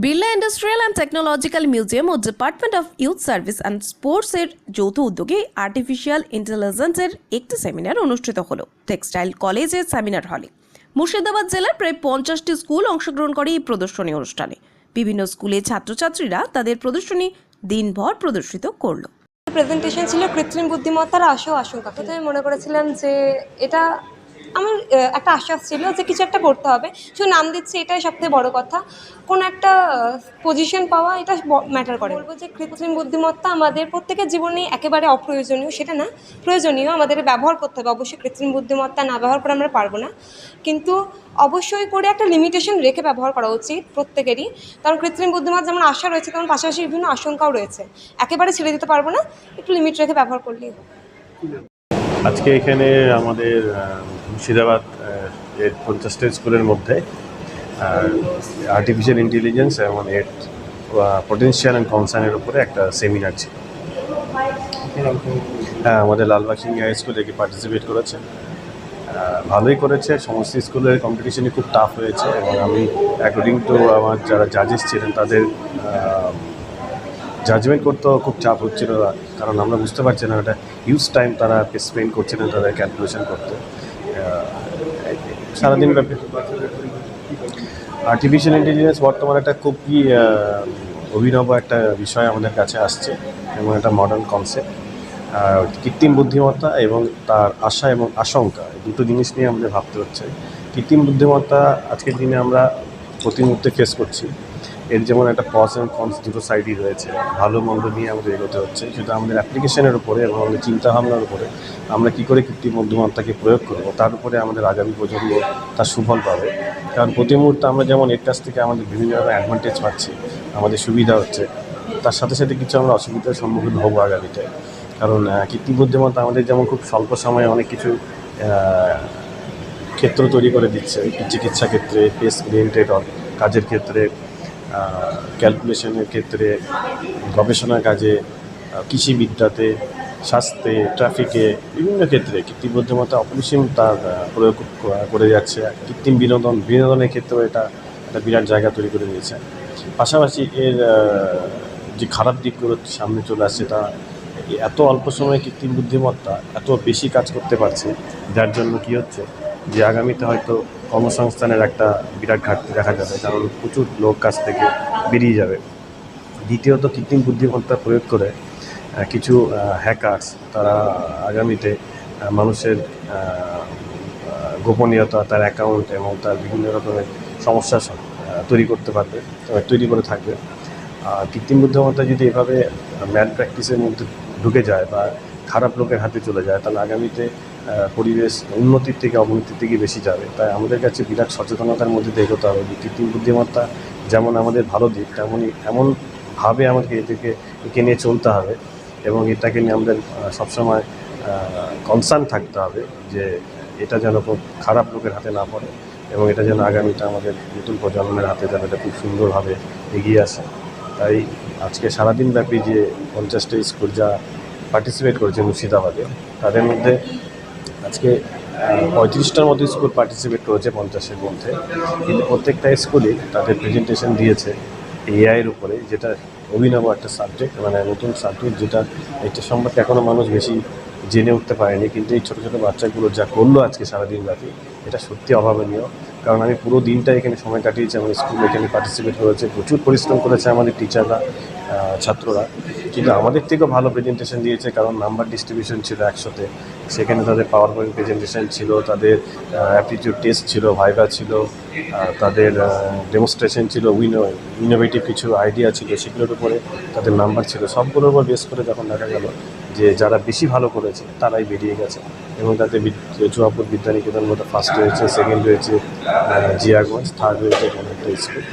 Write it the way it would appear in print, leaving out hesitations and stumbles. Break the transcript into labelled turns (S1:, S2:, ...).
S1: Birla industrial and technological museum ও department of youth service and sports এর যৌথ উদ্যোগে আর্টিফিশিয়াল ইন্টেলিজেন্সের একটি সেমিনার অনুষ্ঠিত হলো টেক্সটাইল কলেজের সেমিনার হলে। মুর্শিদাবাদ জেলার প্রায় 50টি স্কুল অংশগ্রহণ করে এই প্রদর্শনী অনুষ্ঠানে। বিভিন্ন স্কুলের ছাত্রছাত্রীরা তাদের প্রদর্শনী দিনভর প্রদর্শিত করলো।
S2: প্রেজেন্টেশন ছিল কৃত্রিম বুদ্ধিমত্তার আশা ও আশঙ্কা। প্রথমে মনে করেছিলাম যে এটা আমার একটা আশ্বাস ছিল যে কিছু একটা করতে হবে, শুধু নাম দিচ্ছি এটাই সবথেকে বড় কথা। কোনো একটা পজিশন পাওয়া এটা ম্যাটার করে। বলবো যে কৃত্রিম বুদ্ধিমত্তা আমাদের প্রত্যেকের জীবনে একেবারে অপ্রয়োজনীয় সেটা না, প্রয়োজনীয়, আমাদের ব্যবহার করতে হবে। অবশ্যই কৃত্রিম বুদ্ধিমত্তা না ব্যবহার করে আমরা পারবো না, কিন্তু অবশ্যই করে একটা লিমিটেশন রেখে ব্যবহার করা উচিত প্রত্যেকেরই। কারণ কৃত্রিম বুদ্ধিমত্তা যেমন আশা রয়েছে তেমন পাশাপাশি বিভিন্ন আশঙ্কাও রয়েছে, একেবারে ছেড়ে দিতে পারবো না, একটু লিমিট রেখে ব্যবহার করলেই হবে।
S3: আজকে এখানে আমাদের মুর্শিদাবাদ এর 50টা স্কুলের মধ্যে আর্টিফিশিয়াল ইন্টেলিজেন্স এবং এর পটেনশিয়াল অ্যান্ড কনসার্নের উপরে একটা সেমিনার ছিল। হ্যাঁ, আমাদের লালবাগ সিং হাই স্কুল একে পার্টিসিপেট করেছে, ভালোই করেছে। সমস্ত স্কুলের কম্পিটিশনই খুব টাফ হয়েছে এবং আমি অ্যাকর্ডিং টু আমার যারা জাজেস ছিলেন তাদের জাজমেন্ট করতেও খুব চাপ হচ্ছিল, কারণ আমরা বুঝতে পারছি না এটা হিউজ টাইম তারা স্পেন্ড করছিলেন তাদের ক্যালকুলেশন করতে। সারাদিন ব্যাপী আর্টিফিশিয়াল ইন্টেলিজেন্স বর্তমানে একটা খুবই অভিনব একটা বিষয় আমাদের কাছে আসছে এবং একটা মডার্ন কনসেপ্ট। কৃত্রিম বুদ্ধিমত্তা এবং তার আশা এবং আশঙ্কা, দুটো জিনিস নিয়ে আমাদের ভাবতে হচ্ছে। কৃত্রিম বুদ্ধিমত্তা আজকের দিনে আমরা প্রতি মুহূর্তে ফেস করছি, এর যেমন একটা পজ অ্যান্ড কনস দুটো সাইডই রয়েছে। ভালো মন্দ নিয়ে আমাদের এগোতে হচ্ছে, সেটা আমাদের অ্যাপ্লিকেশনের উপরে এবং আমাদের চিন্তাভাবনার উপরে আমরা কী করে কৃত্রিম বুদ্ধিমত্তাকে প্রয়োগ করবো, তার উপরে আমাদের আগামী প্রজন্ম তার সুফল পাবে। কারণ প্রতি মুহূর্তে আমরা যেমন এর কাছ থেকে আমাদের বিভিন্ন রকম অ্যাডভান্টেজ পাচ্ছি, আমাদের সুবিধা হচ্ছে, তার সাথে সাথে কিছু আমরা অসুবিধার সম্মুখীন হবো আগামীতে। কারণ কৃত্রিম বুদ্ধিমত্তা আমাদের যেমন খুব স্বল্প সময়ে অনেক কিছু ক্ষেত্র তৈরি করে দিচ্ছে, চিকিৎসা ক্ষেত্রে, পেস রিলেটেড কাজের ক্ষেত্রে, ক্যালকুলেশনের ক্ষেত্রে, গবেষণা কাজে, কৃষিবিদ্যাতে, স্বাস্থ্যে, ট্রাফিকে, বিভিন্ন ক্ষেত্রে কৃত্রিম বুদ্ধিমত্তা অপরিসীম তার প্রয়োগ করে যাচ্ছে। কৃত্রিম বিনোদনের ক্ষেত্রেও এটা একটা বিরাট জায়গা তৈরি করে দিয়েছে। পাশাপাশি এর যে খারাপ দিকগুলো সামনে চলে আসছে, তা এত অল্প সময়ে কৃত্রিম বুদ্ধিমত্তা এত বেশি কাজ করতে পারছে, যার জন্য কী হচ্ছে যে আগামীতে হয়তো কর্মসংস্থানের একটা বিরাট ঘাটতি দেখা যাবে, কারণ প্রচুর লোক কাছ থেকে বেরিয়ে যাবে। দ্বিতীয়ত, কৃত্রিম বুদ্ধিমত্তা প্রয়োগ করে কিছু হ্যাকার্স তারা আগামীতে মানুষের গোপনীয়তা, তার অ্যাকাউন্ট এবং তার বিভিন্ন রকমের সমস্যা তৈরি করতে পারবে, তৈরি করে থাকবে। কৃত্রিম বুদ্ধিমত্তা যদি এভাবে ম্যাল প্র্যাকটিসের মধ্যে ঢুকে যায় বা খারাপ লোকের হাতে চলে যায়, তাহলে আগামীতে পরিবেশ উন্নতির থেকে অবনতির দিকে বেশি যাবে। তাই আমাদের কাছে বিরাট সচেতনতার মধ্যে দিয়ে এগোতে হবে যে কৃত্রিম বুদ্ধিমত্তা যেমন আমাদের ভালো দিক, তেমনই এমনভাবে আমাদেরকে একে নিয়ে চলতে হবে এবং এটাকে নিয়ে আমাদের সবসময় কনসার্ন থাকতে হবে যে এটা যেন খুব খারাপ লোকের হাতে না পড়ে এবং এটা যেন আগামীতে আমাদের নতুন প্রজন্মের হাতে যেন এটা খুব সুন্দরভাবে এগিয়ে আসে। তাই আজকে সারাদিন ব্যাপী যে 50টা স্কুল যা পার্টিসিপেট করেছে মুর্শিদাবাদে, তাদের মধ্যে আজকে 35টার মতো স্কুল পার্টিসিপেট করেছে 50-এর মধ্যে, কিন্তু প্রত্যেকটা স্কুলই তাদের প্রেজেন্টেশন দিয়েছে এআইয়ের উপরে, যেটা অভিনব একটা সাবজেক্ট, মানে নতুন সাবজেক্ট, যেটা এটা সম্পর্কে এখনও মানুষ বেশি জেনে উঠতে পারেনি। কিন্তু এই ছোটো ছোটো বাচ্চাগুলো যা করলো আজকে সারাদিন ব্যাপী, এটা সত্যি অভাবনীয়। কারণ আমি পুরো দিনটা এখানে সময় কাটিয়েছি, আমার স্কুল এখানে পার্টিসিপেট করেছে, প্রচুর পরিশ্রম করেছে আমাদের টিচাররা, ছাত্ররা, কিন্তু আমাদের থেকেও ভালো প্রেজেন্টেশন দিয়েছে। কারণ নাম্বার ডিস্ট্রিবিউশন ছিল 100-তে, সেখানে তাদের পাওয়ার পয়েন্ট প্রেজেন্টেশন ছিল, তাদের অ্যাপটিটিউড টেস্ট ছিল, ভাইভা ছিল, তাদের ডেমনস্ট্রেশন ছিল, ইনোভেটিভ কিছু আইডিয়া ছিল, সেগুলোর উপরে তাদের নাম্বার ছিল। সবগুলোর উপর বেস করে যখন দেখা গেল যে যারা বেশি ভালো করেছে তারাই বেরিয়ে গেছে এবং তাদের চুয়াপুর বিদ্যানিকেতন মতো ফার্স্ট হয়েছে, সেকেন্ড হয়েছে জিয়াগঞ্জ, থার্ড হয়েছে কোনো একটা স্কুল।